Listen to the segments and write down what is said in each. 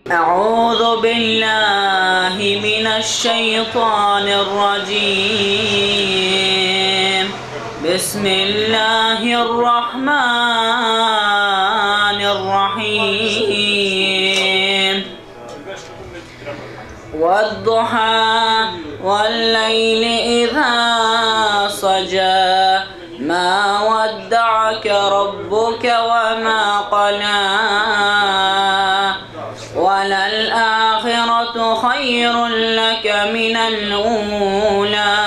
أعوذ بالله من الشيطان الرجيم. بسم الله الرحمن الرحيم. والضحى والليل إذا سجى ما ودعك ربك وما قلى وللآخرة خير لك من الأولى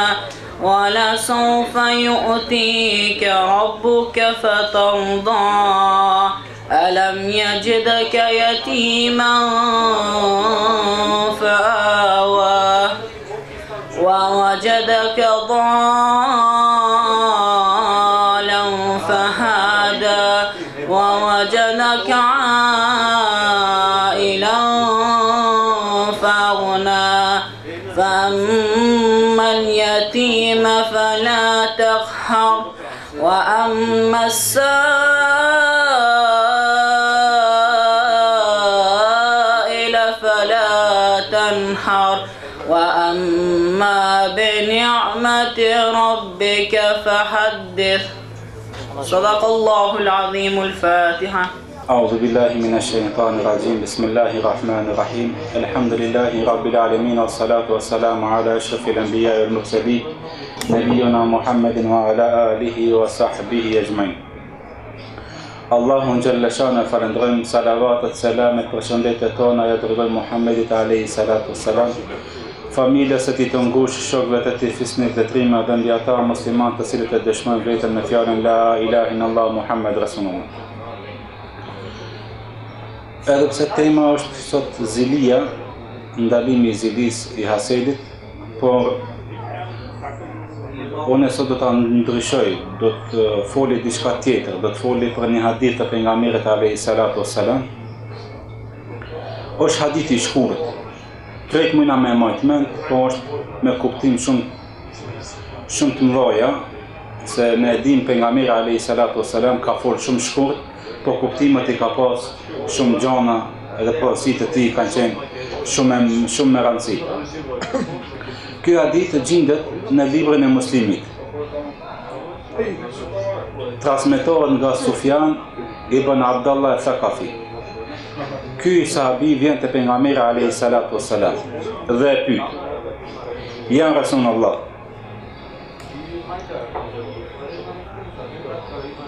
ولسوف يؤتيك ربك فترضى ألم يجدك يتيما فآوى ووجدك ضالا فهدى ووجدك عائلا فأغنى فأما اليتيم فلا تقهر وأما السائل فلا تنهر وأما بنعمة ربك فحدث. صدق الله العظيم. الفاتحة. أعوذ بالله من الشيطان الرجيم. بسم الله الرحمن الرحيم. الحمد لله رب العالمين والصلاة والسلام على أشرف الأنبياء والمرسلين نبينا محمد وعلى آله وصحبه أجمعين. Allahun Gjelle Shane falendrojmë, salavatet, selamet, përshëndetjet tona ja dërgojmë Muhammedit alayhi salatu wassalam, familjes së tij të ngushtë, shokëve të tij fisnik dhe trima dhe ndjatar musliman të cilët e dëshmojnë vetën me fjalën La ilaha illallah Muhammed Rasulullah. Edhe pse tema është sot zilia, ndalimi i zilis i hasedit, por unë sot do ta ndryshoj, do të foli diçka tjetër, do të foli për një hadith të pejgamberit alayhi salatu wassalam. Është hadith i shkurt. Krejt mëna me majtë mend, po është me kuptim shumë të mëdha, se ne dim pejgamberi alayhi salatu wassalam ka folë shumë shkurt, po kuptimet i ka pas shumë gjana edhe porositë e tij kanë qenë shumë me rëndësi. Ky hadith gjendet në librin e Muslimit. Transmetohet nga Sufjan ibn Abdullah al-Thaqafi. Ky sahabi vjen te pejgamberi alayhi salatu wassalam dhe e pyet: "Ja Rasulullah,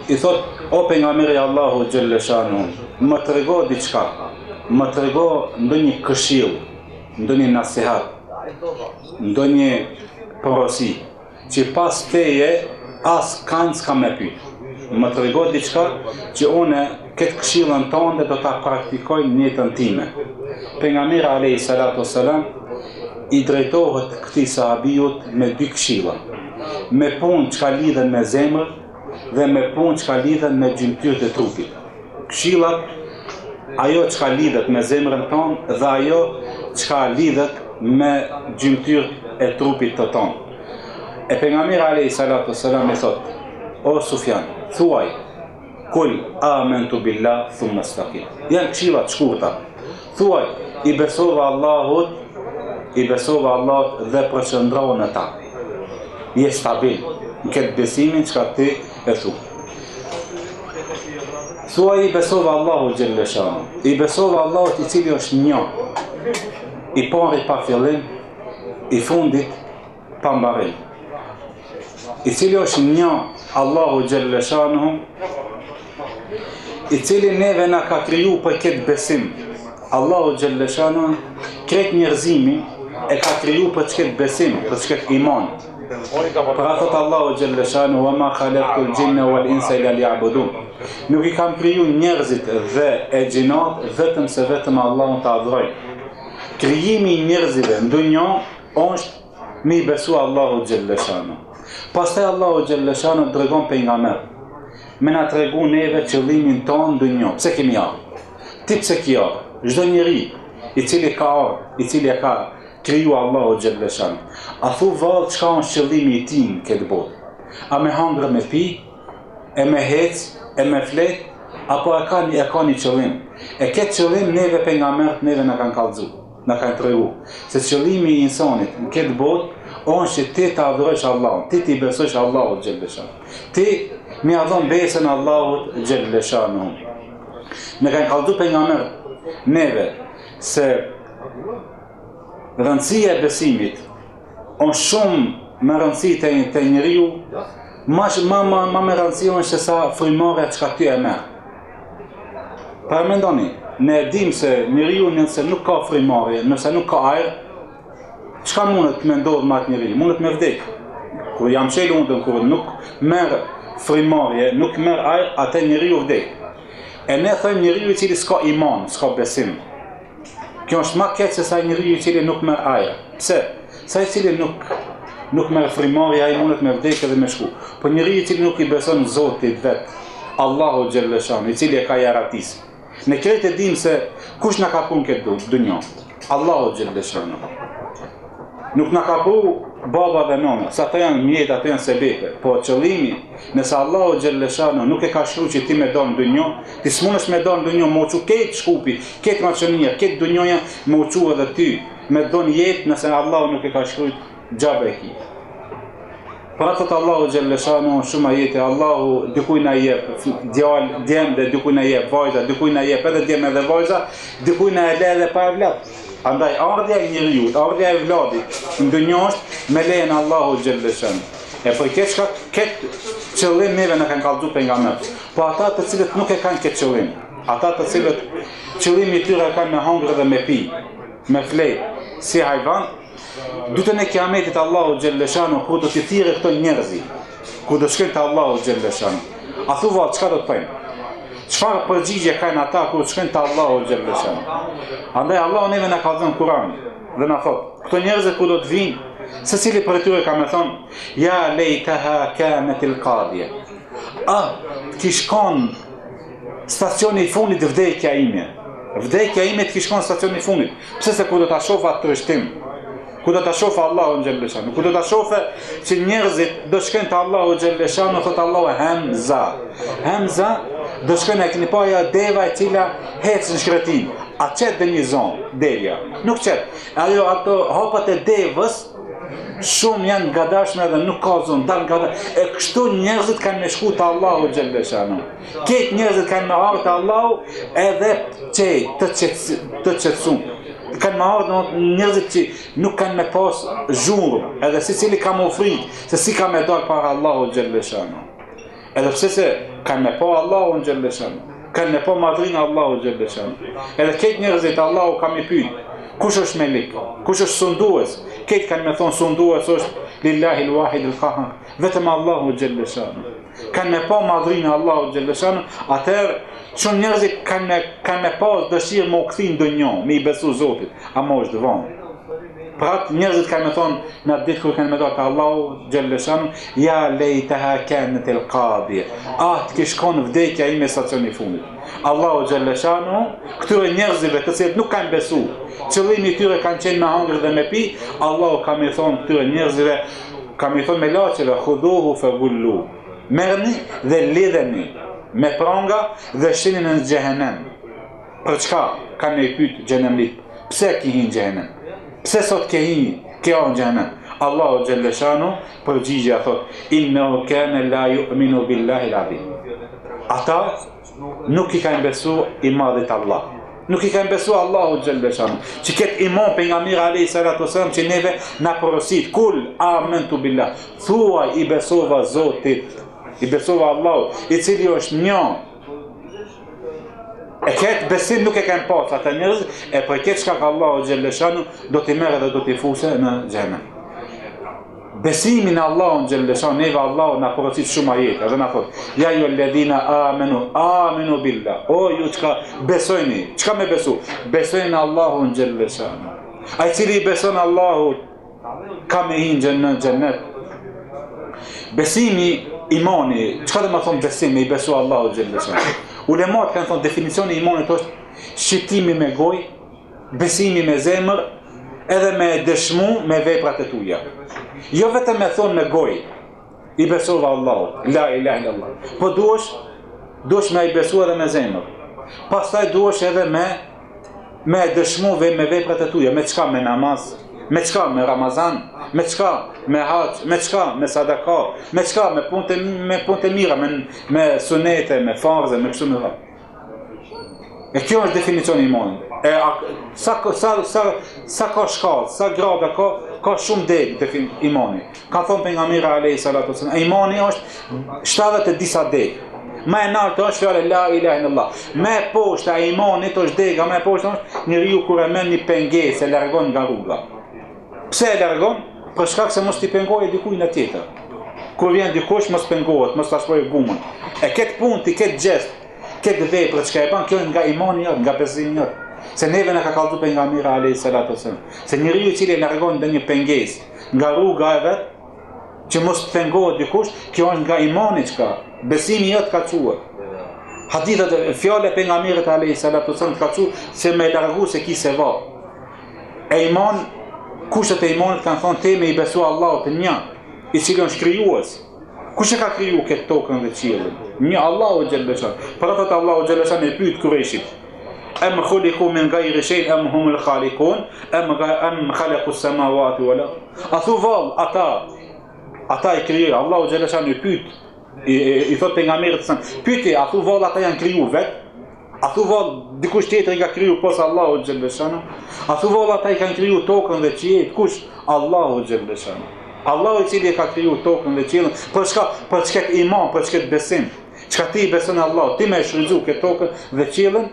i thot, o pejgamberi Allahu Gjelle Shanu, më trego diçka, më trego ndonjë këshill, ndonjë nasihat, ndonjë porosi, që pas teje as kanë s'ka me pyet. Më trego diçka që une këtë këshillën tënde do ta praktikoj në jetën time." Pejgamberi alayhi salatu wassalam i drejtohet këtij sahabijut me dy këshilla, me punë që ka lidhen me zemër dhe me punë që ka lidhen me gjymtyrët e trupit. Këshillat, ajo që ka lidhet me zemrën tonë dhe ajo që ka lidhet me gjymtyrët e trupit të tonë. E pejgamberi alayhi salatu wassalam i thot: "O Sufjan, thuaj, kul amantu billah thumma istaqim." Janë këshillat shkurta. Thuaj, i besova Allahut dhe përqëndrohu në ta. Je stabil në këtë besimin që ka ti e thu. Thuaj, i besova Allahut Gjelle Shanu, i besova Allahut i cili është një, i pari pa fillim, i fundit pa mbarim, i cili është një Allahu Gjelle Shanu, i cili neve na ka kriju për këtë besim. Allahu Gjelle Shanu, kretë njerëzimi e ka kriju për këtë besim, për këtë iman. Pra thot Allahu Gjelle Shanu: "Wa ma khalaqtul jinna wal insa illa liya'budun." Nuk i kam kriju njerëzit dhe e gjinat vetëm se vetëm Allahun të adhurojnë. Krijimi i njerëzive në dunjë është me i besu Allahu Gjelle Shanu. Pastaj Allahu Gjelle Shanu dërgon pejgamber me na tregu neve qëllimin tonë në dunjë. Pse kemi ardhur? Ti pse ke ardhur? Çdo njeri i cili ka ardhur, i cili e ka kriju Allahu Gjelle Shanu. A thu vallë çka është qëllimi i tij në këtë botë? A me hangër me pi, e me hec, e me flet, apo e ka një qëllim. E këtë qëllim neve pejgamberët neve na kanë kallëzu, na kanë tregu. Se qëllimi i insanit në këtë botë është që ti të adhurosh Allahun, ti t'i besosh Allahut xhelleshan. Ti me adhon besën Allahut xhelleshan. Ne kanë kallëzu pejgamberët neve se rëndësia e besimit është shumë më rëndësi të njeriu, ma me rëndësi është se sa frymare çka ty e merr. Pra mendoni, ne dim se njeriu nëse nuk ka frymare, nëse nuk ka ajër, çka mundet me ndodh me atë njeriu? Mundet me vdek. Kur jam shelur unë, kur nuk merr frymare, nuk merr ajër, atë njeriu vdek. E ne thojmë njeriu i cili s'ka iman, s'ka besim. Kjo është më keq se sa njeriu i cili nuk merr ajër. Pse? Sa i cili nuk merr frymare, ai mundet me vdekje dhe me shku. Po njeriu i cili nuk i beson Zotit vet, Allahu xhelleshan, i cili e ka jaratis. Ne kretë e dim se kush na ka punë këtë dunjë? Allahu xhelleshan. Nuk na ka pu baba dhe nona, sa të janë mjetë, ato janë sebepe. Po qëllimi, nëse Allahu xhelleshan nuk e ka shkruar që ti me don dunjë, ti s'mundesh me don dunjë, më uçu këtë shkupi, këtë maçonia, këtë dunjoja, më uçu edhe ty, me don jetë nëse Allahu nuk e ka shkruar xhabe e ki. Pra thot Allahu xhelleshan shumë ajete, Allahu dikuj na jep djem dhe dikuj na jep vajza, dikuj na jep edhe djem edhe vajza, dikuj na e le edhe pa vlat. Andaj ardhja e njeriu, ardhja e vladit në dunjë është me lejen Allahu xhelleshan. E për këtë qëllim neve na kanë kallëzu pejgamberët. Po ata të cilët nuk e kanë këtë qëllim, ata të cilët qëllimi i tyre kanë me hangër dhe me pi, me flej, si hajvan, ditën e kiametit Allahu xhelleshan kur do t'i thirrë këto njerëzi, kur do shkojnë te Allahu xhelleshan. A thua çka do të bëjnë? Çfarë përgjigje kanë ata kur shkojnë te Allahu xhelleshan? Andaj Allahu neve na ka dhënë Kur'an dhe na thot, këto njerëz kur do të vinë, secili për tyre ka më thonë, ja lejtaha kanat al-qadiya. Kish kon stacioni i fundit të vdekja ime. Vdekja ime të kish kon stacioni i fundit. Pse se kur do ta shoh atë trishtim, kur do ta shoh Allahu xhelleshan, kur do ta shoh që njerëzit do shkojnë te Allahu xhelleshan, thot Allahu Hamza, do shkojnë tek nipaja deva e cila hec në shkretin. A qet dhe një zonë, delja. Nuk qet. Ato hapat e devës shumë janë gadashme dhe nuk ka zonë, dalë nga e kështu njerëzit kanë me shku të Allahu xhelleshan. Këtë njerëzit kanë me ardhur te Allahu edhe të qetësuar. Kanë me ardhur njerëzit që nuk kanë me pas zhurmë, edhe secili ka më frikë se si ka me dalë para Allahu xhelleshan. Edhe pse se kanë me pa Allahu xhelleshan, kanë me pa madhrinë Allahu xhelleshan. Edhe këtë njerëzit Allahu ka me pyet, kush është melik, kush është sundues? Këtë kanë me thonë sundues është lillahi l-wahid l-qahar, vetëm Allahu xhelleshan. Kanë me pa madhrinë Allahu xhelleshan, atëherë shumë njerëzit kanë me pas dëshirë më u kthi në dunjë, me i besu Zotit, ama është vonë. Pra njerëzit kanë me thonë në atë ditë kur kanë me dalë te Allahu xhelleshan, ja lejtaha kanat al-qadiya. Të kish kon vdekja ime stacioni i fundit. Allahu xhelleshan këtyre njerëzve të cilët nuk kanë besu, qëllimi i tyre kanë qenë me hangër dhe me pi, Allahu ka më thonë këtyre njerëzve, ka më thonë me laçeve, khudhuhu fagullu. Merrni dhe lidheni me pranga dhe shini në xhehenem. Për çka? Kanë me pyet xhenemit. Pse ke hyrë në xhehenem? Pse sot ke hyrë në xhehenem? Allahu xhelleshan përgjigja thot, innahu kana la yu'minu billahi al-azim. Ata nuk i kanë besu i madhit Allah. Nuk i kanë besu Allahu xhelleshan. Që këtë iman pejgamberi alayhi salatu wasallam që neve na porosit, kul amantu billah. Thuaj i besova Zotit, i besova Allahu, i cili është një. E këtë besim nuk e kanë pas ata njerëz, e për këtë çka ka Allahu xhelleshan do t'i merre dhe do t'i fuse në xhenem. Besimin Allahu xhelleshan, neve Allahu na porosit shumë ajete, edhe na thot, ja ju alladhina aminu billah. O ju çka besojni, çka me besu? Besojni Allahu xhelleshan. Ai cili beson Allahu ka me hyrë në xhennet. Besimi, imani, çka do të thonë besimi, i besu Allahu xhelleshan. Ulemat kanë thonë definicioni i imanit është shqetimi me gojë, besimi me zemër, edhe me dëshmu me veprat e tuja. Jo vetëm me thonë me gojë, i besova Allahu, la ilaha illallah. Po duhesh duhesh me I besu edhe me zemër. Pastaj duhesh edhe me dëshmu me veprat e tuja, me çka, me namaz, me çka, me Ramazan, me çka, me hax, me çka, me sadaka, me çka, me punte mira, me sunete, me farze, me kështu me radhë. E kjo është definicioni i imanit. Sa ka shkallë, sa grada ka shumë degë imani. Ka thonë pejgamberi alayhi salatu wasallam, imani është 70 e disa degë. Ma e nartë është fjale la ilaha illallah. Me poshtë a imanit është dega, me poshtë është njeriu kur e merr një pengesë e largon nga rruga. Pse e largon? Për shkak se mos t'i pengoje dikujt tjetër. Kur vjen dikush mos pengohet, mos ta shpojë gumën. E këtë punë, këtë gest, këtë vepër që e bën, kjo nga imani jot, nga besimi jot. Se neve na ka kallzu pejgamberi alayhi salatu wasallam. Se njeriu I cili largon ndonjë pengesë nga rruga e vet, që mos të pengohet dikush, kjo është nga imani çka. Besimi jot ka thua. Hadithat fjala e pejgamberit alayhi salatu wasallam ka thua se me largu se ki se va. E iman, kushtet e imanit kanë thonë te me I besu Allahut një, I cili është krijues. Kush e ka kriju këtë tokën dhe qiellin? Një Allahu xhalla xhan. Para thot Allahu xhalla xhan e pyet Kureshit. Am khuliqu min ghayri shay'in am humul khaliqun am khalaqu as-samawati wal ard. Athu vall ata I krijoi Allahu xhalla xhan e pyet I thot pejgamberit sa pyeti athu vall ata janë kriju vet. Athu vall dikush tjetër I ka kriju posa Allahu xhalla xhan. Athu vall ata I kanë kriju tokën dhe qiellin. Kush? Allahu xhalla xhan. Allahu I cili ka kriju tokën dhe qiellin. Për çka iman, për çka besim. Çka ti beson Allah, ti më shfrytzu këtë tokën dhe qiellin.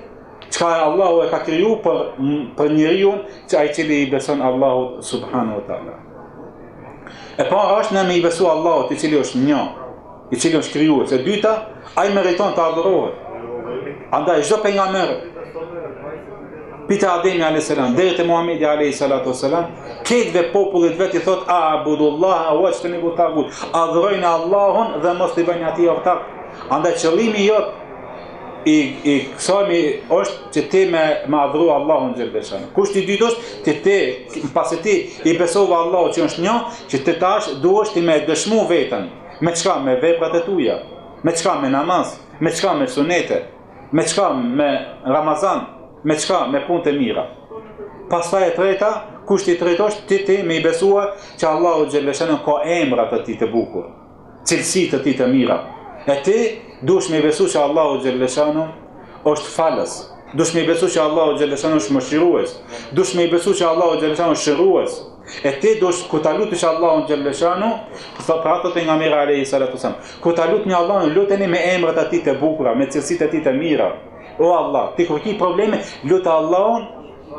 Çka Allahu e ka kriju për njeriu që ai cili I beson Allahut subhanahu wa taala. E para është në me I besu Allahut I cili është një, I cili është krijues. E dyta, ai meriton të adhurohet. Andaj çdo pejgamber pita Ademi alayhis salam deri te Muhamedi alayhi salatu wasalam, këtë popullit vet I thot a'budullaha wajtanibu tagut. Adhurojnë Allahun dhe mos I bëni atij ortak. Andaj qëllimi jot I kësaj është që ti me adhuru Allahun xhel shan. Kushti I dytë është ti pasi ti I besove Allahut që është një, që ti tash duhesh ti me dëshmu veten. Me çka? Me veprat e tuja. Me çka? Me namaz, me çka? Me sunete, me çka? Me Ramazan, me çka? Me punë të mira. Pastaj e treta, kushti I tretë është ti me I besua që Allahu xhel shan ka emra të tij të bukur, cilësi të tij të mira. E ti duhesh me besu që Allahu xhelle shanu është falës. Duhesh me besu që Allahu xhelle shanu është mëshirues. Duhesh me besu që Allahu xhelle shanu është shërues. E ti duhesh ku ta lutesh Allahun xhelle shanu, pra ato pejgamberi alayhi salatu wasallam. Ku ta lutni Allahun, luteni me emrat e tij të bukura, me cilësitë e tij të mira. O Allah, ti kur ke probleme, lut Allahun.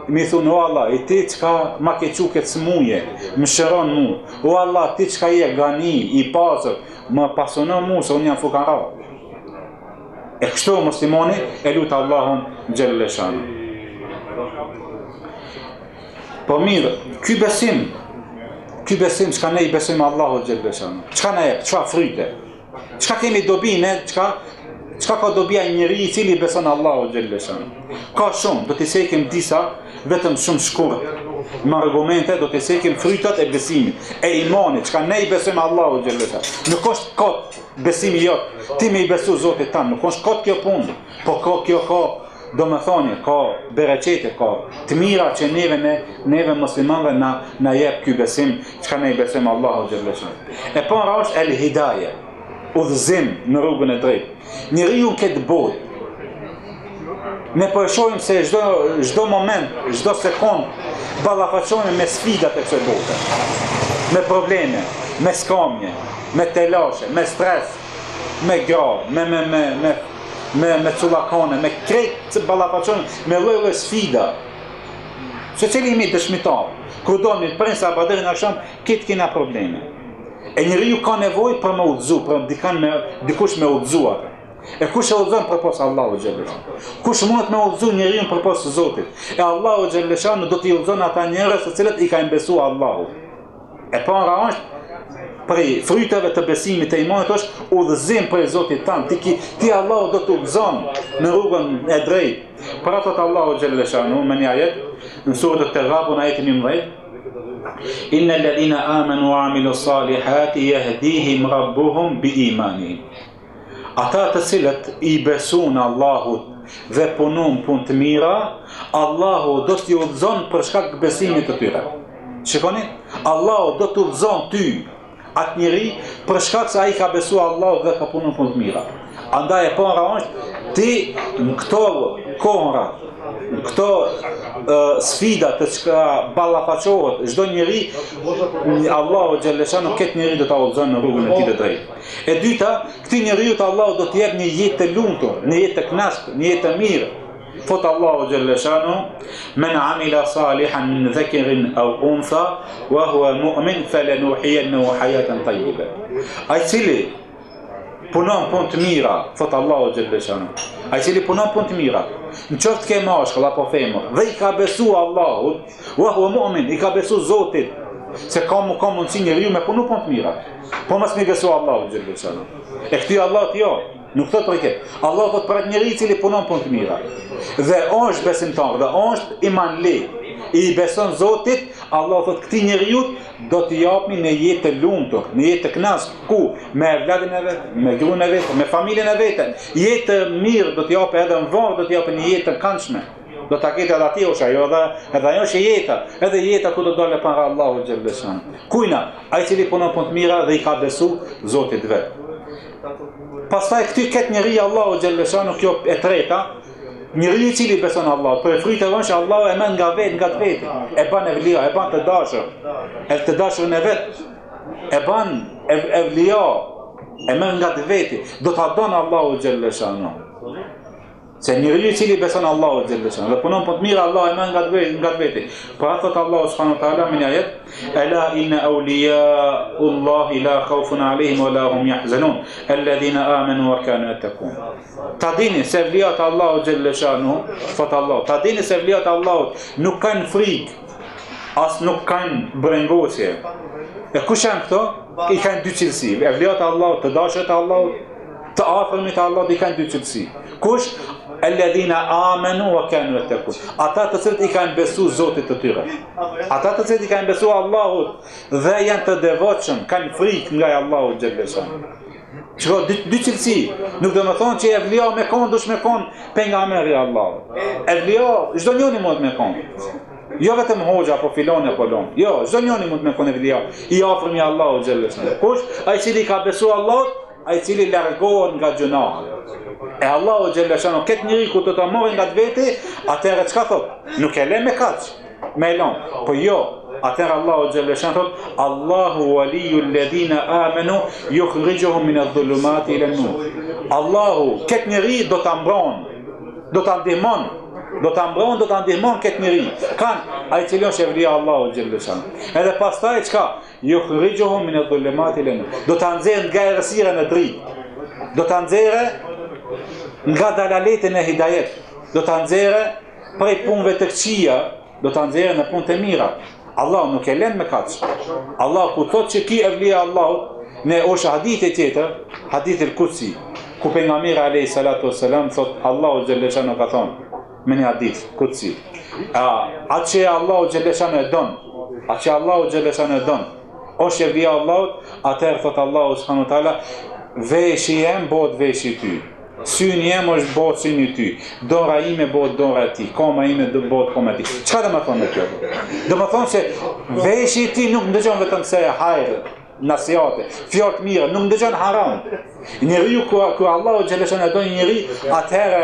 Mi thunë, o Allah, I ti qka ma ke quket smuje, më shëron mu. O Allah, ti qka je gani, I pasër, më pasonon mu, se unë jam fukara. E kështu muslimoni e lutë Allahun xhelle shanu. Po mirë, ky besim, qka ne I besim Allahu xhelle shanu. Qka ne jep, qka fryte? Qka kemi dobi ne, qka ka dobia njëri I cili beson Allahu xhelle shanu? Ka shumë, do t'i sekim disa, vetëm shumë shkurt. Me argumente do t'i sekim frytat e besimit, e imanit, çka ne I besojmë Allahu xhelle shanu. Nuk është kot besimi jot, ti me I besu Zotit tan, nuk është kot kjo punë, po kjo ka domethënie, ka bereqete, ka të mira që neve muslimanëve na jep ky besim, çka ne I besojmë Allahu xhelle shanu. E para është el hidaye, udhëzim në rrugën e drejtë. Njeriu këtë botë ne përshojmë se çdo moment, çdo sekond ballafaqohemi me sfidat e kësaj bote. Me probleme, me skamje, me telashe, me stres, me gra, me cullakane, me krejt që ballafaqohemi me lloj sfida. Se cili jemi dëshmitar, kur domi prinsa apo deri në akşam, këtë kena probleme. E njeriu ka nevojë për me udhëzu, për dikush me udhëzu atë. E kush e udhëzon përpos Allahu xhelle shanu? Kush mund të më udhëzoj njeriu përpos Zotit? E Allahu xhelle shanu do t'i udhëzon ata njerëz të cilët I kanë besuar Allahut. E para është për fryteve të besimit të imanit është udhëzim për Zotin tan. Ti Allahu do të udhëzon në rrugën e drejtë. Për ato Allahu xhelle shanu në një ajet në surën At-Taghabun ajetin 11. Inna alladhina amanu wa amilu salihati yahdihim rabbuhum bi imanihim. Ata të cilët i besun Allahut dhe punun punë të mira, Allahu do t'i udhëzon për shkak besimit të tyre. Shikoni, Allahu do t'i udhëzon ty atë njeri për shkak se ai ka besuar Allahut dhe ka punuar punë të mira. Andaj e para është ti në këto kohra, në këto sfida të çka ballafaqohet çdo njeri, Allahu xhaleshanu këtë njeri do ta udhëzon në rrugën e tij të drejtë. E dyta, këtij njeriu të Allahu do t'i jep një jetë të lumtur, një jetë të kënaqur, një jetë të mirë. Fot Allahu xhaleshanu, men amila salihan min dhakarin aw untha wa huwa mu'min falanuhyiyannahu hayatan tayyiba. Ai cili punon punë të mira, thot Allahu xhaleshanu. Ai cili punon punë të mira, në qoftë ke mashkull apo femër, dhe i ka besu Allahut, wa huwa mu'min, i ka besu Zotit, se ka mundësi njeriu me punu punë të mira. Po mos më besu Allahu xhaleshanu. E këti Allah jo, nuk thot për këtë. Allah thot për atë njeri i cili punon punë të mira. Dhe është besimtar, dhe është imanli, i beson Zotit, Allah thot këtij njeriu do t'i japni në jetë të lumtur, në jetë të kënaqur, ku me vladin e vet, me gruan e vet, me familjen e vet, jetë të mirë do t'i japë edhe në varr, do t'i japë një jetë të këndshme. Do ta ketë edhe atij ose ajo edhe ajo është jeta, edhe jeta ku do dalë para Allahu xhaleshanu. Kujna, ai cili punon punë të mira dhe i ka besu Zotit vet. Pastaj këty këtë njeri Allahu xhaleshanu, kjo e treta, njeriu i cili beson Allah, për fritë vënë Allahu e merr nga vetë, e bën evlia, e bën të dashur, të dashurën e vet, e bën evlia, e merr nga vetë, do ta don Allahu xhaleshanu. Se njeriu i cili beson Allahu xhaleshanu dhe punon punë të mira, Allah e merr nga vetë. Pra thot Allahu subhanahu wa taala min ayat, ala inna awliya'ullahi la khawfun alayhim wa la hum yahzanun alladhina amanu wa kanu yattaqun. Ta dini se vlijat Allahu xhaleshanu, thot Allah, ta dini se vlijat Allahut nuk kanë frikë, as nuk kanë brengosje. E kush janë këto? I kanë dy cilësi. E vlijat Allahut, të dashët Allahut, të afërmit Allahut i kanë dy cilësi. Kush? Alladhina amanu wa kanu yattaqun. Ata të cilët i kanë besu Zotit të tyre. Ata të cilët i kanë besu Allahut dhe janë të devotshëm, kanë frikë nga Allahu xhaleshanu. Çka dy cilësi, nuk do të thonë që evlia me kon dush me kon pejgamberi Allahut. Evlia çdo njëri mund me kon. Jo vetëm hoxha apo filoni apo lon. Jo, çdo njëri mund me kon evlia. I afërm i Allahu xhaleshanu. Kush? Ai cili ka besu Allahut, ai cili largohet nga gjunahet. E Allahu xhaleshanu këtë njeri ku do ta marrë nga vetë, atëherë çka thot? Nuk e lë me kaç, me lon. Po jo, atëherë Allahu xhaleshanu thot: Allahu waliyul ladina amanu yukhrijuhum min adh-dhulumati ila an-nur. Allahu këtë njeri do ta mbron, do ta ndihmon, do ta ndihmon këtë njeri. Kan ai cili është evlia Allahu xhaleshanu. Edhe pastaj çka? Yukhrijuhum min adh-dhulumati ila an-nur. Do ta nxjerrë nga errësira në dritë. Do ta nxjerrë nga dalaletin e hidajet, do ta nxjerrë prej punëve të këqija, do ta nxjerrë në punë të mira. Allah nuk e lën me kaç. Allah ku thot që ki evlia Allahut, në është hadithi tjetër, hadithi al-Qudsi, ku pejgamberi alayhi salatu wassalam thot Allahu xhaleshanu ka thonë, me një hadith Qudsi. Atë që Allahu xhaleshanu e don, atë që Allahu xhaleshanu e don, është evlia Allahut, atëherë thot Allahu subhanahu wa taala, veshi jem bëhet veshi ty. Syni jem është bëhet syni ty. Dora ime bëhet dora ti. Koma ime bëhet koma ti. Çka do të thonë kjo? Do të thonë se veshi ti nuk ndëgjon vetëm se hajër, nasiate, fjalë të mira, nuk ndëgjon haram. Njeriu ku Allahu xhaleshanu e don njeri, atëherë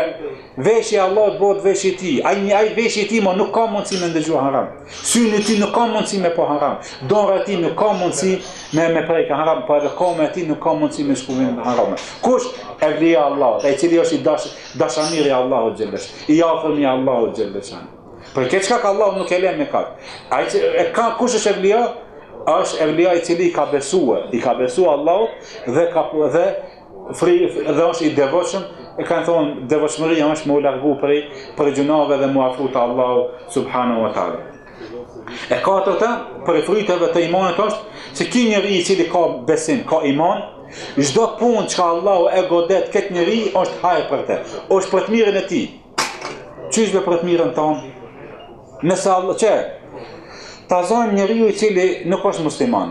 veshi Allahut bëhet veshi ti. Ai veshi ti mo nuk ka mundësi me ndëgjuar haram. Syni ti nuk ka mundësi me po haram. Dora ti nuk ka mundësi me prejka haram, po edhe koma ti nuk ka mundësi me shkuvim haram. Kush? Evlia Allahut, ai cili është i dashamiri Allahu xhaleshanu, i afërmi Allahu xhaleshanu. Për këtë çka Allahu nuk e lën me kat. Ai e ka kush është evlia? Është evlia i cili i ka besuar Allahut dhe është i devotshëm. E kanë thonë devotshmëria është me u largu për gjunave dhe mu afru te Allahu subhanahu wa taala. E katërta, për fryteve të imanit është se ky njeri i cili ka besim, ka iman, çdo punë që Allahu e godet këtë njeri është hajër për të. Është për të mirën e tij. Çysh për të mirën tonë? Nëse Allah ta zonë njeriu i cili nuk është musliman,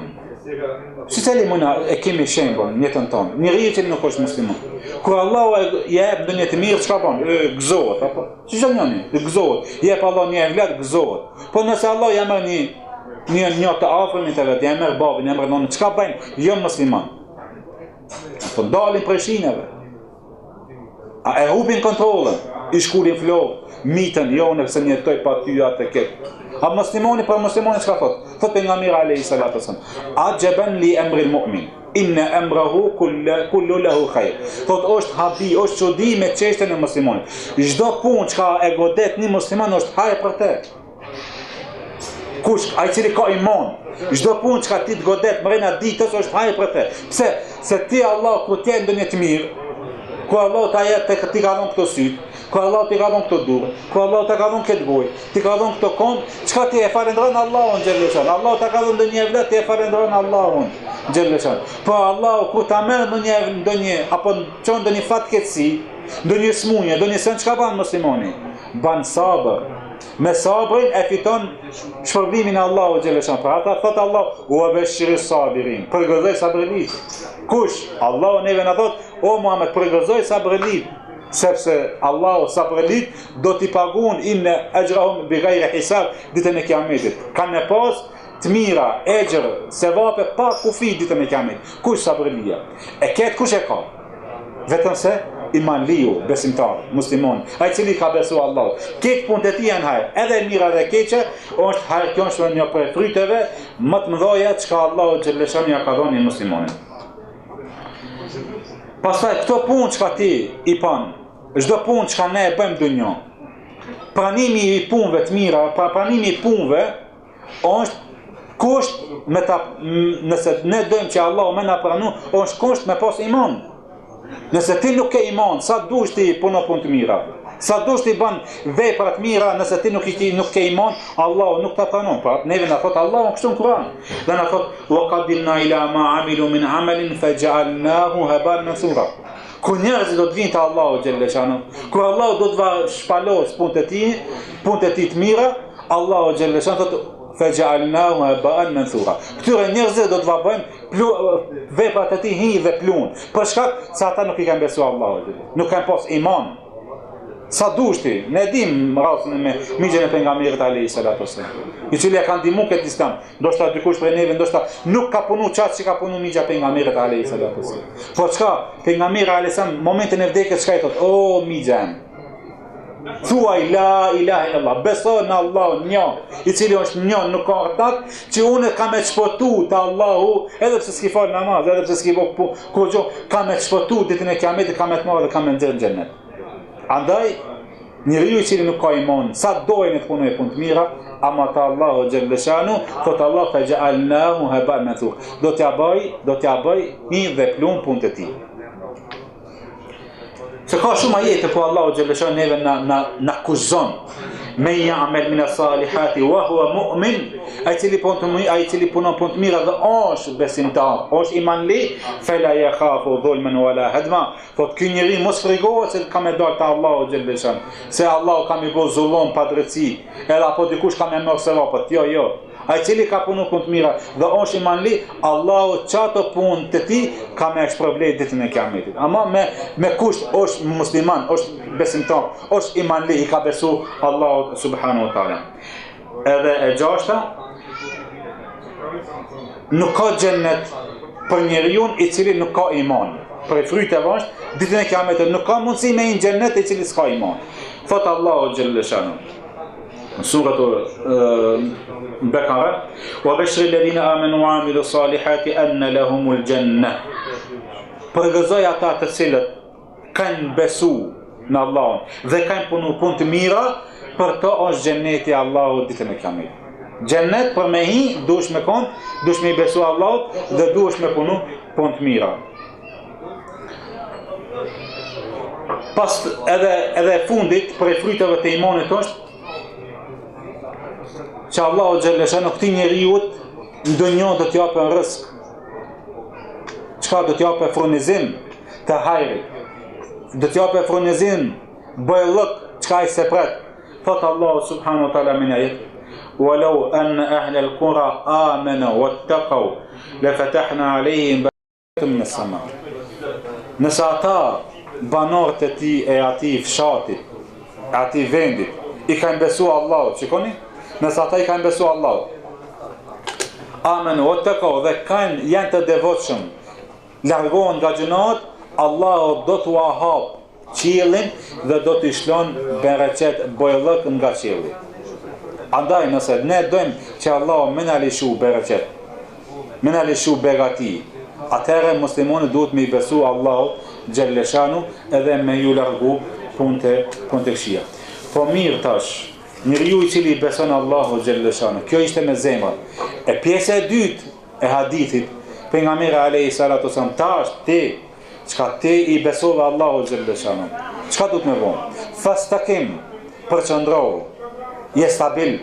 Si se limona e kemi shembull në jetën tonë. Njeriu që nuk është musliman. Kur Allahu i jep në të mirë çka bën? Gëzohet apo? Si jani? Gëzohet. Jep Allah një evlat gëzohet. Po nëse Allah ja merr një të afërmit të vet, ja merr babën, ja merr nonën, çka bën? Jo musliman. Po dalin prej shinave. A e hubin kontrollën, i shkulin flok, mitën, jo nëse një jetoj pa ty atë këtë. A muslimoni për muslimoni çka thot? Thot pejgamberi alayhi salatu wasallam, ajaban li amri al-mu'min, inna amrahu kullu lahu khair. Thot është habi, është çudi me çështën e muslimonit. Çdo punë çka e godet një musliman është hajër për të. Kush ai cili ka iman, çdo punë çka ti të godet mrena ditës është hajër për të. Pse? Se ti Allah kur ti ndonjë të mirë, ku Allah ta jep tek ti ka dhënë këto syt, ku Allah ti ka dhënë këto durë, ku Allah ta ka dhënë këtë gojë, ti ka dhënë këto kom, çka ti e falendron Allahun xhallahu. Allah ta ka dhënë ndonjë evlet, ti e falendron Allahun xhallahu. Po Allah kur ta merr ndonjë apo çon ndonjë fatkeqësi, ndonjë smundje, ndonjë sen çka bën muslimani? Ban sabër. Me sabrin e fiton shpërblimin e Allahut xhallahu. Për ata thot Allah, "Wa bashiris sabirin." Përgëzoj sabrilit. Kush? Allahu neve na thot, "O Muhammed, përgëzoj sabrilit." Sepse Allahu sabrilit do t'i paguon inna ajrahum bighayri hisab ditën e Kiametit. Kanë pas të mira, ejër, sevape pa kufi ditën e Kiametit. Kush sabrilia? E ket kush e ka? Vetëm se imanliu, besimtar, muslimon, ai cili ka besu Allah. Këtë punët e tij janë hajër, edhe mira dhe keqe, është hajër, kjo është një prej fryteve më të mëdha që Allahu xhallahu ja ka dhënë muslimanit. Pastaj këto punë që ti i pan, çdo punë që ne e bëjmë në dunjë, pranimi i punëve të mira, pranimi i punëve është kusht me ta, nëse ne dojmë që Allah me na pranu, është kusht me pas iman. Nëse ti nuk ke iman, sa dush ti puno punë të mira, sa dush ti bën vepra të mira, nëse ti nuk ke iman, Allah nuk ta pranon. Pra neve na thot Allah kështu në Kur'an. Dhe na thot wa qadimna ila ma amilu min amalin faj'alnahu haban mansura. Ku njerëzit do të vinë te Allahu xhallahu xhanu, kur Allah do të va shpalos punët e tij të mira, Allahu xhallahu xhanu thot faj'alnahu haban mansura. Këtyre njerëzve do të va bëjmë veprat e tij hi dhe plun. Për shkak se ata nuk i kanë besuar Allahut, nuk kanë pas iman. Sa dush ti, ne dim rastin me miqjen e pejgamberit alayhi salatu wasallam, i cili ka ndihmuar këtë islam. Ndoshta dikush prej neve ndoshta nuk ka punu çat që ka punu miqja e pejgamberit alayhi salatu wasallam. Po çka? Pejgamberi alayhi salam momentin e vdekjes çka i thot? O miqjam, thuaj la ilaha illallah, beso në Allahun një, i cili është një, nuk ka ortak, që unë kam e shpëtu te Allahu, edhe pse s'ki fal namaz, edhe pse s'ki bë kurrë, kam e shpëtu ditën e Kiametit, kam e të marrë dhe kam e nxjerrë në xhennet. Andaj, njeriu i cili nuk ka iman, sa dojnë të punojë punë të mira, ama ta Allahu xhallahu shanu, thot Allah faj'alnahu haban mansura. Do t'ja bëj një dhe plumb punët e tij. Se ka shumë ajete po Allahu xhallahu shanu neve na akuzon me ya'mal min as-salihati wa huwa mu'min, ai cili punon punë të mira dhe është besimtar, është imanli, fela yakhafu dhulman wala hadma. Po ky njeri mos frigohet se ka me dal te Allahu xhallahu shanu, se Allahu ka më bë zullum pa drejtësi, edhe apo dikush ka më marrë sevapet. Jo. Ai cili ka punu punë të mira dhe është imanli, Allahu çato punë të tij ka më shpërblet ditën e Kiametit. Ama me kusht është musliman, është besimtar, është imanli, i ka besu Allahu subhanahu wa taala. Edhe e gjashta, nuk ka xhennet për njeriu i cili nuk ka iman. Për frytave është ditën e Kiametit nuk ka mundësi me një xhennet i cili s'ka iman. Thot Allahu xhallahu shanu سورة البقرة وبشر الذين آمنوا وعملوا الصالحات أن لهم الجنة. Përgëzoj ata të cilët kanë besu në Allahun dhe kanë punu punë të mira, për to është xheneti i Allahut ditën e Kiametit. Xhennet për me hi duhesh me kon, duhesh me besu Allahut dhe duhesh me punu punë të mira. Pas edhe fundit për frytave të imanit është që Allahu xhallahu shanu këtij njeriu në dunjë do t'i japë rrezik. Çka do t'i japë furnizim të hajrit. Do t'i japë furnizim bëllëk çka i sepret. Thot Allahu subhanahu wa taala min ayat ولو أن أهل القرى آمنوا واتقوا لفتحنا عليهم بركات من السماء. Nëse ata banorët e tij e atij fshatit, atij vendit, i kanë besuar Allahut, shikoni? Nëse ata i kanë besuar Allahut, amanu wattaqu, dhe janë të devotshëm, largohen nga gjunat, Allahu do t'u hap qiellin dhe do t'i shlon bereqet bojllëk nga qielli. Andaj nëse ne dojmë që Allahu më na lëshu bereqet, më na lëshu begati, atëherë muslimanët duhet me i besu Allahu xhalleshanu edhe me ju largu punte këqija. Po mirë tash, njeriu i cili beson Allahu xhalleshanu, kjo ishte me zemër. E pjesa e dytë e hadithit, pejgamberi alayhi salatu wasallam tash ti çka ti i besove Allahu xhalleshanu, çka duhet me vonë? Fastakim, përqendrohu, je stabil,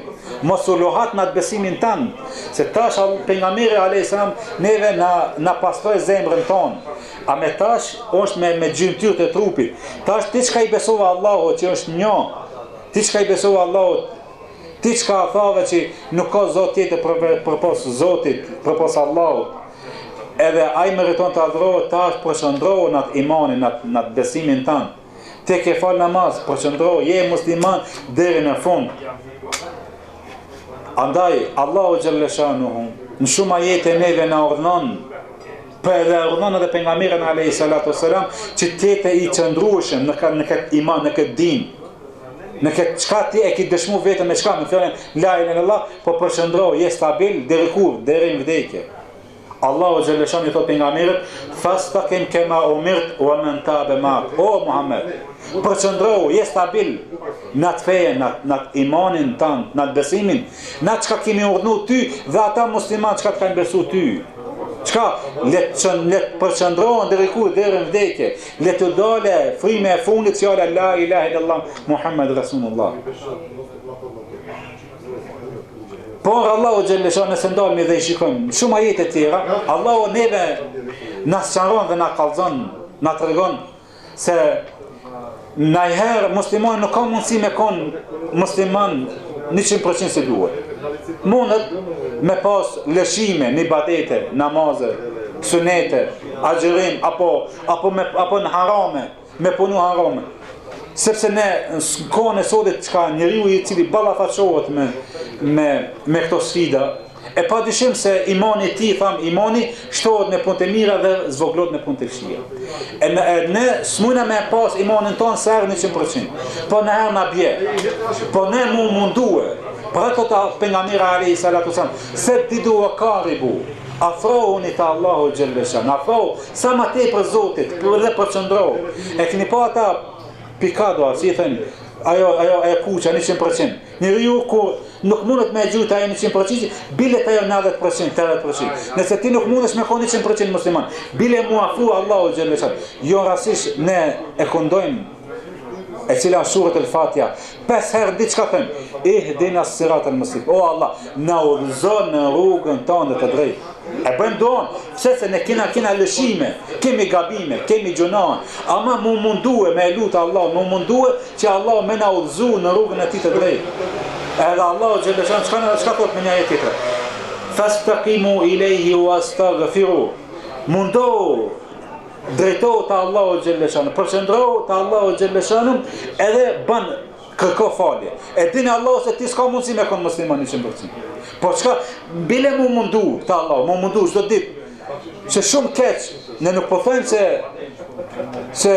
mos u lohat në atë besimin tanë, se tash pejgamberi alayhi salam neve na pastroi zemrën tonë, a me tash është me gjymtyrët e trupit. Tash ti çka i besove Allahu që është një, ti çka i besove Allahu, ti çka thave që nuk ka zot tjetër përpos Zotit, përpos Allahut, edhe ai meriton të adhurohet, tash përqendrohu në atë imanin, në atë besimin tanë. Ti ke fal namaz, përqendrohu, je musliman deri në fund. Andaj Allahu xhalleshanuhu në shumë ajete neve na urdhnon, për edhe urdhnon edhe pejgamberin alayhi salatu wasalam që të i qëndrueshëm në këtë iman, në këtë din, në këtë çka ti e ke dëshmu vetëm me çka, me fjalën la ilaha illallah, po përqendrohu, je stabil deri kur, deri në vdekje. Allahu xhalleshanu i thot pejgamberit, fastaqim kema umirt wa man tabe ma'ak. O Muhammed, përqendrohu, je stabil në atë feje, në atë imanin tanë, në atë besimin, në atë çka kemi urdhëruar ty dhe ata muslimanë çka kanë besuar ty. Çka le përqendrohen deri kur, deri në vdekje, le të dole frime e fundit fjala la ilaha illallah Muhammed Rasulullah. Por Allahu xhalleshanu nëse ndalmi dhe i shikojmë shumë ajete tjera, Allahu neve na sqaron dhe na kallzon, na tregon se najherë muslimani nuk ka mundësi me konë musliman 100% si duhet. Mundet me pas lëshime, në ibadete, namaze, sunete, agjërim, apo në harame, me punu harame. Sepse ne në kohën e sotit çka njeriu i cili ballafaqohet me këto sfida, e padyshim se imani i tij, imani shtohet në punë të mira dhe zvoglohet në punë të këqija. Ne s'mujna me pas imanin ton sër 100%, po në herë na bje, po ne mundue, për ato të pejgamberi alayhi salatu wasallam, se ti duhet karibu, afrohuni të Allahu xhalleshanu, afrohu sa më tepër Zotit, dhe përqendrohu. E keni pa ata pikado, si i thënë, ajo e kuqa 100%. Njeriu kur nuk mundet me gjujt ajo 100%, bilet ajo 90%, 80%. Nëse ti nuk mundesh me konë 100% musliman, bile mu afu Allahu xhalleshanu. Jo rasisht ne e këndojmë e cila surat al-Fatiha 5 herë diçka thënë, ihdina as-sirata al-mustaqim. O Allah, na udhëzon në rrugën tonë të drejtë. E bëjmë doan, se ne kena lëshime, kemi gabime, kemi gjunahe, ama mu mundue me lutë Allah, mu mundue që Allah me na udhëzu në rrugën e tij të drejtë. Edhe Allah xhalleshanu çka thot në një ajet tjetër? Fastaqimu ilayhi wastaghfiru. Mundohu, drejtohu të Allahu xhalleshanu, përqendrohu të Allahu xhalleshanu edhe bën kërko falje. E dini Allahu se ti s'ka mundësi me konë musliman 100%. Po çka bile mu mundu të Allahu, mu mundu çdo ditë. Se shumë keq, ne nuk po thënë se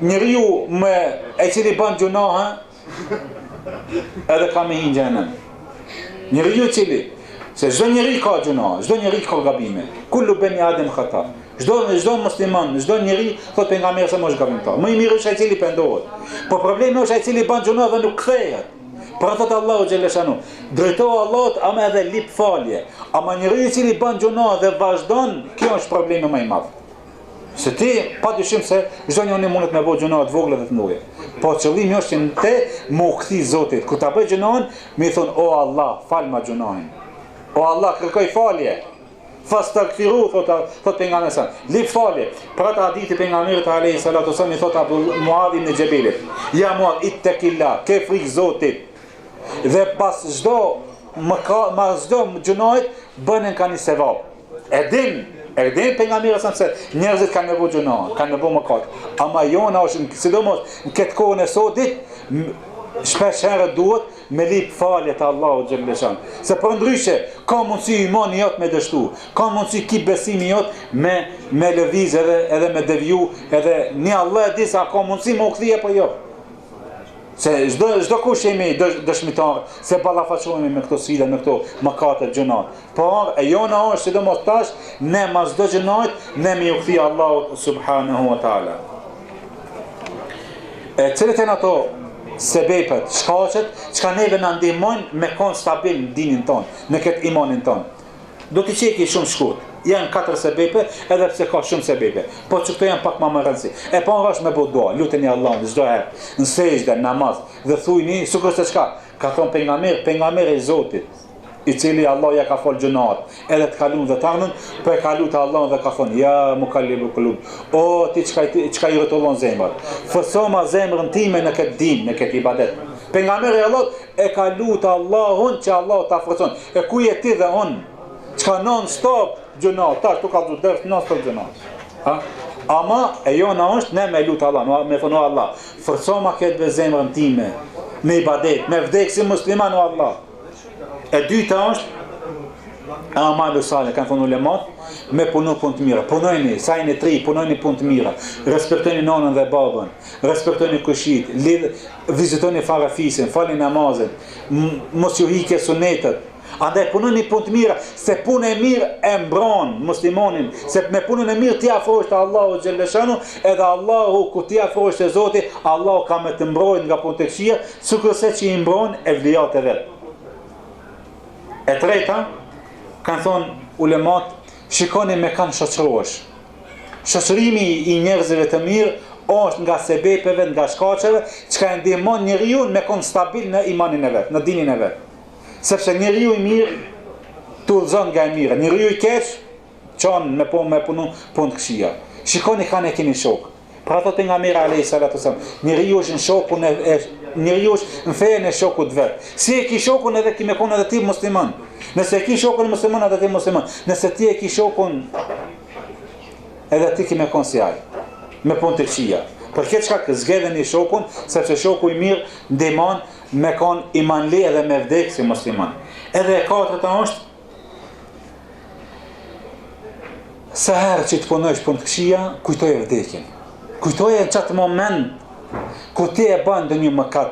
njeriu me e cili bën gjunahe edhe ka me hinë xhenem. Njeriu i cili, se çdo njeri ka gjunahe, çdo njeri ka gabime. Kullu bani Adem khata. Çdo musliman, çdo njeri thot pejgamberi se mos gabimtar. Më i mirë është ai cili pendohet. Po problemi është ai cili bën gjuna dhe nuk kthehet. Pra thot Allahu xhalleshanu, drejtohu Allahut ama edhe lip falje. Ama njeriu i cili bën gjuna dhe vazhdon, kjo është problemi më i madh. Se ti padyshim se çdo njeri mundet me bëj gjuna të vogla dhe të mëdha. Po qëllimi është që te më u kthi Zotit. Kur ta bëj gjunën, më thon o Allah, fal ma gjunahin. O Allah, kërkoj falje. Fastaghfiru, thot pejgamberi sa. Lip falje. Për atë hadithi pejgamberit alayhi salatu wasallam i thot Abu Muadh ibn Jabelit, ja Muadh ittaqillah, ke frikë Zotit. Dhe pas çdo gjunajt bënen ka një sevap. E din pejgamberi sa se njerëzit kanë nevojë gjuna, kanë nevojë mëkat. Ama jona është sidomos në këtë kohën e sotit shpesh herë duhet me lip falje të Allahu xhaleshan. Se për ndryshe ka mundësi imani jot me dështu, ka mundësi ki besimi jot me lëviz edhe me deviju, edhe një Allah e di sa ka mundësi me u kthie apo jo. Se çdo kush jemi dëshmitar se ballafaqohemi me këto sfida, me këto mëkate gjunat. Por e jona është sidomos tash ne mas çdo gjunat ne me u kthie Allahu subhanahu wa taala. Cilët janë ato sebepet, shkaqet, çka neve na ndihmojnë me kon stabil në dinin ton, në këtë imanin ton. Do t'i çeki shumë shkurt. Janë 4 sebepe, edhe pse ka shumë sebepe. Po që këto janë pak më rëndësi. E pa është me bëu dua, luteni Allahun çdo herë, në sejdë, namaz, dhe thujni, sikur se çka, ka thon pejgamberi i Zotit, i cili Allah ja ka fol gjunat, edhe të kalun dhe të arnën, po e kalu të Allahun dhe ka thonë, ja mukallibu qulub, o ti çka i rrotullon zemrat. Forcoma zemrën time në këtë din, në këtë ibadet. Pejgamberi Allah e kalu të Allahun që Allah ta forcon. E ku je ti dhe unë? Çka non stop gjunat, tash tu ka du dërt non stop gjunat. Ha? Ama e jona është ne me lutë Allah, me thonë Allah, forcoma këtë ve zemrën time, me ibadet, me vdek si musliman o Allah. E dyta është amalu salih, kanë thonë ulemat, me punu punë të mira. Punojni, sa jeni 3, punojni punë të mira. Respektoni nonën dhe babën, respektoni kushit, vizitoni farafisin, falni namazin, mos ju hiqe sunetet. Andaj punoni punë të mira, se punë e mirë e mbron muslimonin, se me punën e mirë ti afrohesh te Allahu xhaleshanu, edhe Allahu ku ti afrohesh te Zoti, Allahu ka me të mbrojë nga punë të këqija, sikurse që i mbron evlijat e vet. E treta, kanë thonë ulemat, shikoni me kanë shoqërohesh. Shoqërimi i njerëzve të mirë është nga sebepeve, nga shkaqeve, që e ndihmon njeriu me kon stabil në imanin e vet, në dinin e vet. Sepse njeriu i mirë tullzon nga e mira, njeriu i keq çon me punu punë të këqija. Shikoni kanë e keni shok. Pra thotë pejgamberi alayhis salatu wasallam, njeriu është në shokun njeriu është në fenë e shokut vet. Si e ki shokun edhe ki me kon edhe ti musliman. Nëse e ki shokun musliman edhe ti musliman. Nëse ti e ki shokun edhe ti ki me kon si ai, me punë të këqija. Për këtë çka zgjedheni shokun, sepse shoku i mirë ndihmon me kon imanli edhe me vdek si musliman. Edhe e katërta është sa herë që të punojsh punë të këqija, kujtoje vdekjen. Kujtoje në qatë moment ku ti e bën ndonjë mëkat,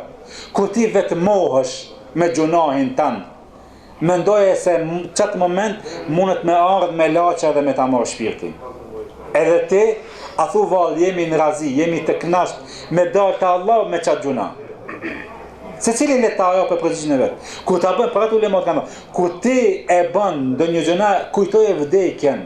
ku ti vetmohesh me gjunahin tanë. Mendoje se në qatë moment mundet me ardhë me laqa dhe me ta marrë shpirtin. Edhe ti, a thu val, jemi në razi, jemi të knasht me dalë të Allah me qatë gjuna. Se cili le ta ajo për përgjigjen e vet. Kur ta bën për atë ulemat kanë. Kur ti e bën ndonjë gjëna, kujtoje vdekjen.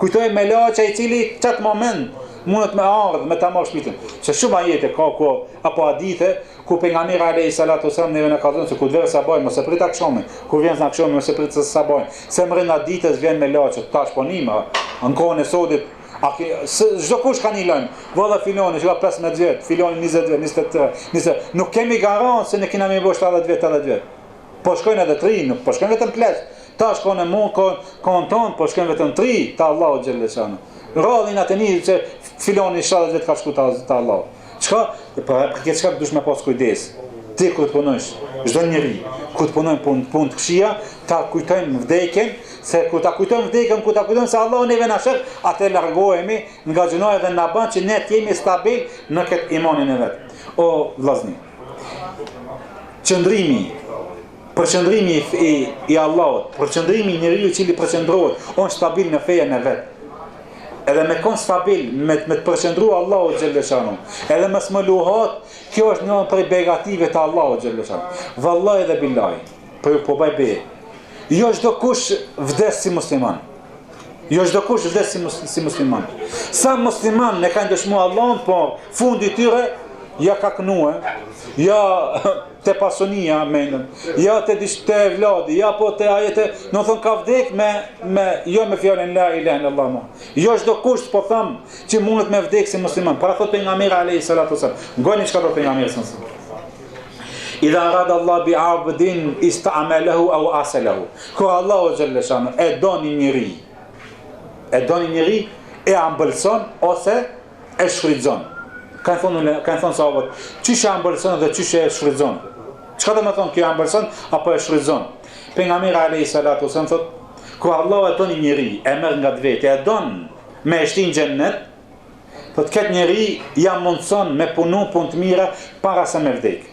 Kujtoje me laça i cili çat moment mundet me ardh me ta marrë shpirtin. Se shumë ajete ka ku apo hadithe ku pejgamberi alayhis salatu wasallam neve na ka thënë se kur vjen sabaj mos e prit akshomin. Kur vjen akshomi mos e prit sabaj. Se mrin ditës vjen me laçë, tash po nima. Në kohën e sotit çdo kush ka një lajm. Valla filoni që ka 15 vjet, filoni 20 vjet, 20. Nuk kemi garancë se ne kemi më bosh 70 vjet, 80 vjet. Po shkojnë edhe 3, nuk po shkojnë vetëm pleq. Ta shkojnë kon ton, po shkojnë vetëm 3 te Allahu xhaleshanu. Rrodhin atë një që filoni 70 vjet ka shku te Allahu. Çka? Për këtë çka duhet me pas kujdes. Ti kur të punojsh, çdo njeri kur të punojnë punë të këqija, ta kujtojmë vdekjen, se kur ta kujtojmë vdekjen, kur ta kujtojmë se Allahu neve na shef, atë largohemi nga gjunoja dhe na bën që ne të jemi stabil në këtë imanin e vet. O vllazni. Përqendrimi i Allahut, përqendrimi i njeriu i cili përqendrohet, on stabil në fejen e vet. Edhe me kon stabil, me të përqendru Allahu xhaleshanu. Edhe mos më luhat, kjo është një prej begative të Allahu xhaleshanu. Vallahi dhe billahi, po bëj be. Jo çdo kush vdes si musliman. Jo çdo kush vdes si musliman. Sa musliman ne kanë dëshmuar Allahun, po fundi i tyre ja ka kënue, ja te pasonia mendën, ja te vladi, ja po te ajete, në thonë ka vdek jo me fjalën la ilaha illallah. Jo çdo kush po them që mundet me vdek si musliman. Para thot pejgamberi alayhis salatu wasallam. Ngoni çka do pejgamberi sallallahu alaihi wasallam. Idha arada Allah bi abdin ista'malahu aw asalahu. Kur Allahu xhalla shanu e don një njeri, e ambëlson ose e shfrytëzon. Kanë thonë sahabët, çish e ambëlson dhe çish e shfrytëzon. Çka do të thonë kjo ambëlson apo e shfrytëzon? Pejgamberi alayhi salatu wasallam thotë, kur Allahu e don një njeri, e merr nga vetë, e don me e shtin xhennet, thotë këtë njeri ja mundson me punu punë të mira para se me vdek.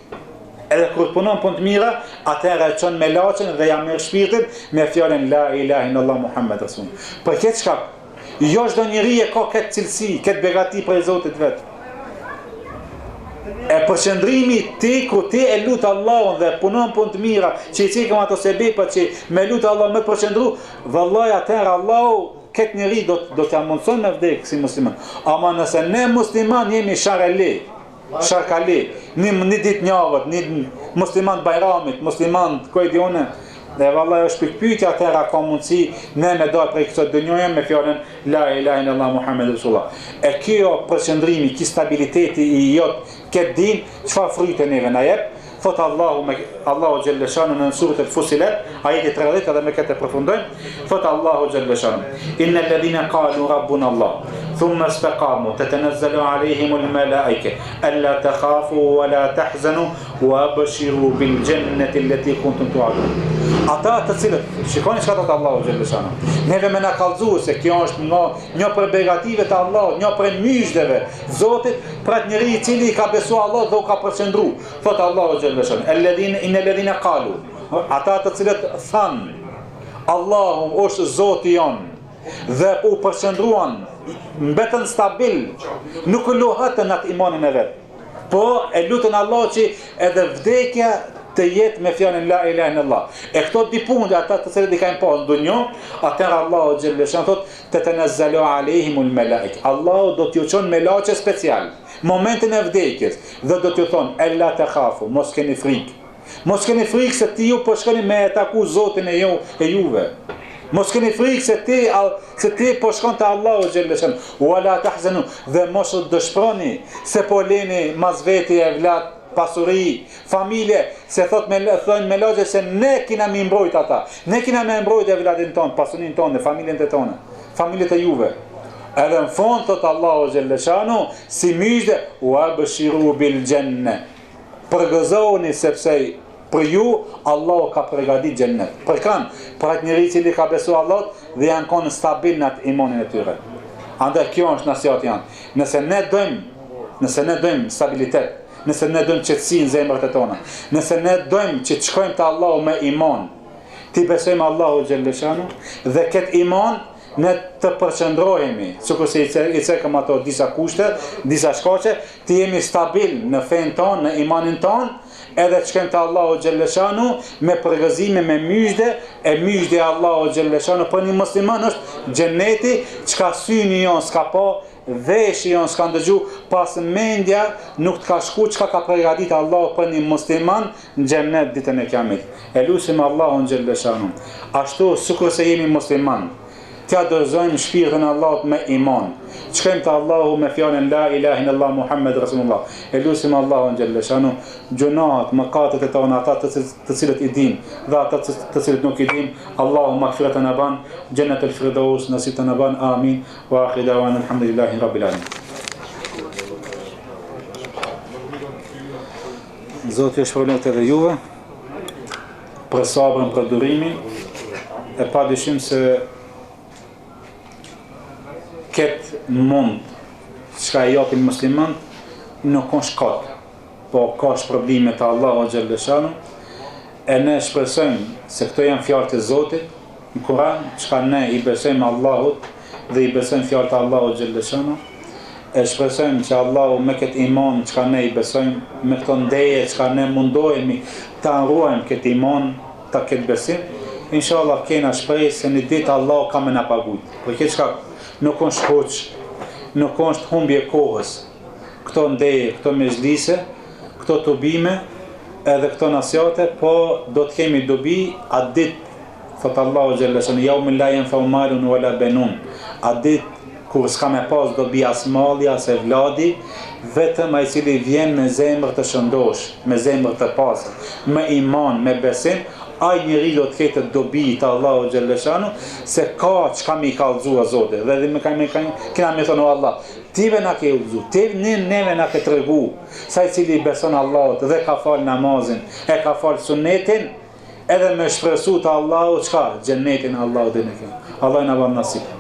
Edhe kur punon punë të mira, atëherë e çon me laçën dhe ja merr shpirtin me fjalën la ilaha illallah Muhammed rasul. Për këtë shkak, jo çdo njeri e ka këtë cilësi, këtë begati prej Zotit vet. E përqendrimi ti ku ti e lut Allahun dhe punon punë të mira, që i cikëm ato sebepa që me lut Allah me përqendru, vallahi atëherë Allahu këtë njeri do t'ja mundson me vdek si musliman. Ama nëse ne musliman jemi sharkali, një ditë njavët, një musliman bajramit, musliman kojdione, dhe vallahi është pikpyetja atëra ka mundësi ne me dalë prej kësaj dënjoje me fjalën la ilaha illallah Muhammedur Rasulullah. E kjo përqendrimi, ki stabiliteti i jot këtë din, çfarë fryte neve na jep? Thot Allahu xhalla shanu në surat al-Fussilat, ajeti 30 edhe me këtë përfundojmë. Thot Allahu xhalla shanu: Innal ladhina qalu rabbuna Allah thumma istaqamu tatanazzalu alayhim al-malaa'ika alla takhafu wa la tahzanu wa abshiru bil jannati allati kuntum tu'adun. Ata të cilët shikoni çka thot Allahu xhalla shanu. Neve më na kallëzuar se kjo është një prej begative të Allahut, një prej myshdeve Zotit për atë njeri i cili ka besuar Allah dhe u ka përqendruar. Thot Allahu xhalla shanu: Innal ladhina qalu, ata të cilët thanë Allahu është Zoti jon dhe u përqendruan, mbetën stabil, nuk luhatën atë imanin e vet. Po e lutën Allah që edhe vdekja të jetë me fjalën la ilaha illallah. E këto di punë ata të cilët i kanë pasur në dunjë, atëherë Allahu xhalla shan thot tatanazzalu alehimul malaik. Allahu do t'ju çon me laçe special momentin e vdekjes dhe do t'ju thonë ella takhafu, mos keni frikë. Mos keni frikë se ti ju po shkoni me taku Zotin e juve. Mos keni frikë se ti po shkon te Allahu xhalla shan. Wala tahzanu, dhe mos u dëshproni se po leni mas veti e vlat, pasuri, familje, se thonë me lagje se ne kina me mbrojt ata. Ne kina me mbrojt e vladin tonë, pasunin tonë, familjen të tonë, familjet e juve. Edhe në fond thot Allahu xhalla shanu si myshde wa abshiru bil janna. Përgëzoni sepse për ju Allahu ka përgatit xhennet. Për kan, për atë njeri që ka besuar Allah dhe janë konë stabil në atë imanin e tyre. Andaj kjo është nasihat janë. Nëse ne dojmë stabilitet, nëse ne dojmë qetësi në zemrat e tona, nëse ne dojmë që të shkojmë te Allahu me iman, ti besojmë Allahu xhalla shanu dhe këtë iman ne të përqendrohemi, sikur se i cekëm ato disa kushte, disa shkaqe, të jemi stabil në fen tonë, në imanin tonë, edhe të shkojmë te Allahu xhalla shanu me përgëzime, me myshde, e myshde Allahu xhalla shanu për një musliman është xheneti, çka syni jon s'ka pa, veshi jon s'ka ndëgju, pas mendja nuk të ka shku çka ka përgatit Allahu për një musliman në xhennet ditën e Kiametit. E lutim Allahun xhalla shanu. Ashtu sikur se jemi musliman, t'ja dorëzojmë shpirtin Allahut me iman. Shkojmë te Allahu me fjalën la ilaha illallah Muhammed rasulullah. E lutim Allahun xhalla shanu gjunaat, mëkatet e tona, ata të cilët i dim dhe ata të cilët nuk i dim. Allahu maghfiratan ban, jannatul firdaus nasibana ban. Amin. Wa akhiru da'wana alhamdulillahi rabbil alamin. Zoti ju shpëlojë edhe juve për sabrën, për durimin. E padyshim se këtë mund çka i japin musliman nuk ka shkat, po ka shpërblime të Allahu xhalla shanu. E ne shpresojmë se këto janë fjalët e Zotit në Kur'an, çka ne i besojmë Allahut dhe i besojmë fjalët e Allahu xhalla shanu. E shpresojmë që Allahu me këtë iman çka ne i besojmë, me këto ndeje çka ne mundohemi ta ruajmë këtë iman, ta këtë besim, inshallah kena shpresë se një ditë Allahu ka më na paguajt. Për këtë çka nuk është hoq, nuk është humbje kohës. Këto ndeje, këto mezhlise, këto tubime, edhe këto nasiate, po do të kemi dobi atë ditë, thot Allahu xhalla shanu, yawmin la yanfa'u malun wala banun. Atë ditë kur s'ka me pas dobi as malli, as e vladi, vetëm ai cili vjen me zemër të shëndosh, me zemër të pastër, me iman, me besim, ai njeri do të ketë dobi të Allahu xhalleshanu, se ka çka mi kallëzua Zoti. Dhe kena me thonë Allah, tive na ke udhëzu, neve na ke tregu, sa i cili beson Allahut dhe ka fal namazin, e ka fal sunetin, edhe me shpresu të Allahut çka? Xhennetin Allahut dhe ne kemi. Allah na bën nasip.